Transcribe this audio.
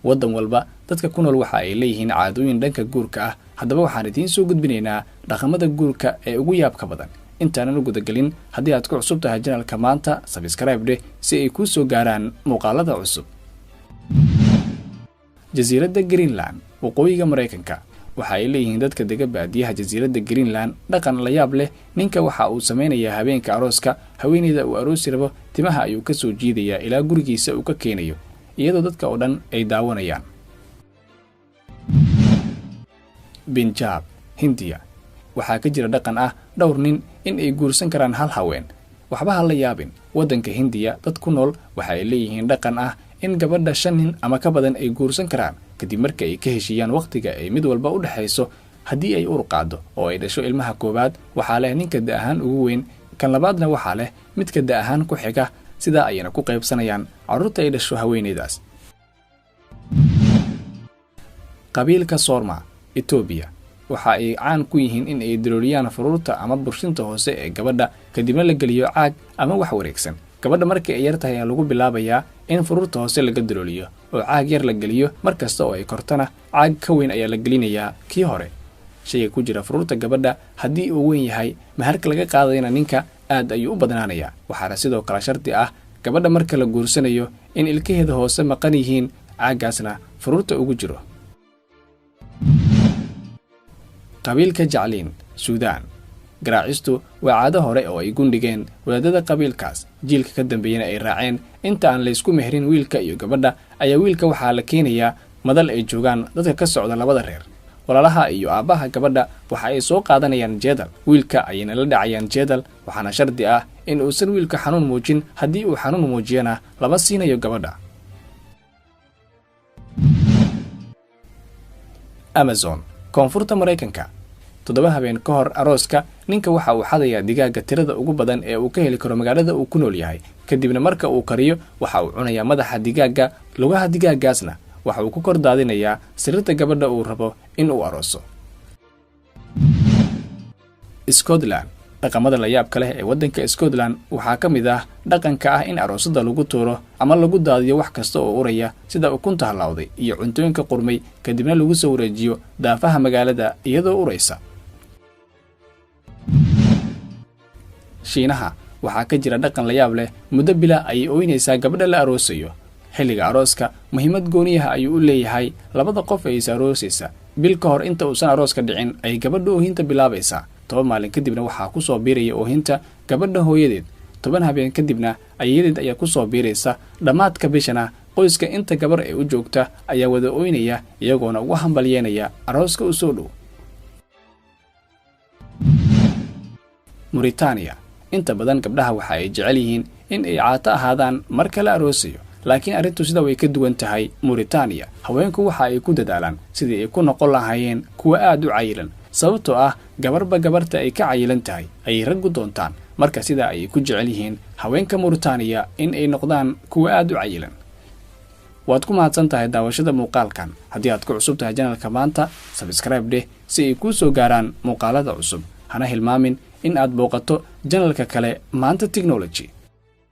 waddan walba dadka ku nool waxa ay leeyihiin caadooyin dhanka guurka ah. haddaba waxaan idiin soo gudbinaynaa dhaqamada guurka ee ugu yaabka badan. intaanan u gudagelin, haddii aad ku cusub tahay janalka maanta, subscribe dheh si ay kuu soo gaaraan muuqaalada cusub. jasiiradda Greenland, waqooyiga Mareykanka. waxa ay leeyihiin dadka dega baadiyaha jasiiradda Greenland dhaqan la yaab leh. ninka waxa uu sameynayaa habeenka arooska, haweeneyda uu aroosi rabo timaha ayuu ka soo jiidayaa ilaa gurigiisa uu ka keenayo, iyadoo dadka oo dhan ay daawanayaan. Punjab, Hindiya. waxaa ka jira dhaqan ah dhowr nin in ay guursan karaan hal haween. waxba ha la yaabin, waddanka Hindiya dad ku nool waxa ay leeyihiin dhaqan ah in gabadha 5 nin ama ka badan ay guursan karaan kadib marka ay ka heshiiyaan waqtiga ay mid walba u dhaxayso. haddii ay ur qaado oo ay dhasho ilmaha koobaad, waxaa leh ninka da ahaan ugu weyn, kan labaadna waxaa leh midka da ahaan ku xiga, sidaa ayayna ku qaybsanayaan carruurta ay dhasho haweeneydaas. qabiilka Soorma, Itoobiya. waxa ay caan ku yihiin in ay dirooliyaan furuurta ama burshinta hoose ee gabadha kadibna la geliyo caag ama wax wareegsan. gabadha markii ay yar tahay ayaa lagu bilaabayaa in furuurta hoose laga dirooliyo oo caag yar la geliyo, markasta oo ay kortana caag ka weyn ayaa la gelinayaa kii hore. shayga ku jira furuurta gabadha haddii uu weyn yahay, maharka laga qaadayna ninka aad ayuu u badnaanayaa. waxaana sidoo kale shardi ah gabadha marka la guursanayo in ilkaheeda hoose maqan yihiin, caaggaasna furuurta ugu jiro. qabiilka Jacliin, Suudaan. garaacistu waa caado hore oo ay gundhigeen wadaadada qabiilkaas, jiilka ka dambeeyana ay raaceen. inta aan la isku mehrin wiilka iyo gabadha ayaa wiilka waxaa la keenayaa madal ay joogaan dadka ka socda labada reer. walaalaha iyo aabbaha gabadha waxa ay soo qaadanayaan jeedal, wiilka ayayna la dhacayaan jeedal. waxaana shardi ah in uusan wiilka xanuun muujin, haddii uu xanuun muujiyana lama siinayo gabadha. Amazon, koonfurta Mareykanka. 7 habeen ka hor arooska, ninka waxa uu xadayaa digaaga tirada ugu badan ee uu ka heli karo magaalada uu ku nool yahay. kadibna marka uu kariyo waxa uu cunayaa madaxa digaaga, lugaha digaagaasna waxa uu ku kor daadinayaa sariirta gabadha uu rabo in uu arooso. Scotland. dhaqamada la yaabka leh ee waddanka Scotland waxaa ka mid ah dhaqanka ah in aroosada lagu tuuro ama lagu daadiyo wax kasta oo uraya sida ukunta halawday iyo cuntooyinka qurmay, kadibna lagu soo wareejiyo daafaha magaalada iyadoo uraysa. Shiinaha. waxaa ka jira dhaqan la yaab leh, muddo bila ayay ooynaysaa gabadha la aroosayo. xilliga arooska muhiimad gooniyaha ayuu u leeyahay. labada qof ee is aroosaysa bil ka hor inta uusan arooska dhicin ay gabadha oohinta bilaabaysaa. 10 maalin kadibna waxaa ku soo biiraya oohinta gabadha hooyadeed. 10 habeen kadibna ayadeed ayaa ku soo biiraysa. dhammaadka bishana qoyska inta gabar ee u joogta ayaa wada ooynaya, iyagoona ugu hambalyeynaya arooska u soo dhow. Mauritania. inta badan gabdhaha waxa ay jecel yihiin in ay caato ahaadaan marka la aroosayo, laakiin arrintu sida way ka duwan tahay. Mauritania, haweenku waxa ay ku dadaalaan sidii ay ku noqon lahaayeen kuwa aad u cayilan, sababtoo ah gabarba gabarta ay ka cayilan tahay ayay raggu doontaan. marka sidaa ayay ku jecel yihiin haweenka Mauritania in ay noqdaan kuwa aad u cayilan. waad ku mahadsan tahay daawashada muuqaalkan. haddii aad ku cusub tahay janalka maanta, subscribe dheh si ay kuu soo gaaraan muuqaalada cusub. hana hilmaamin in aad booqato janalka kale Maanta Technology.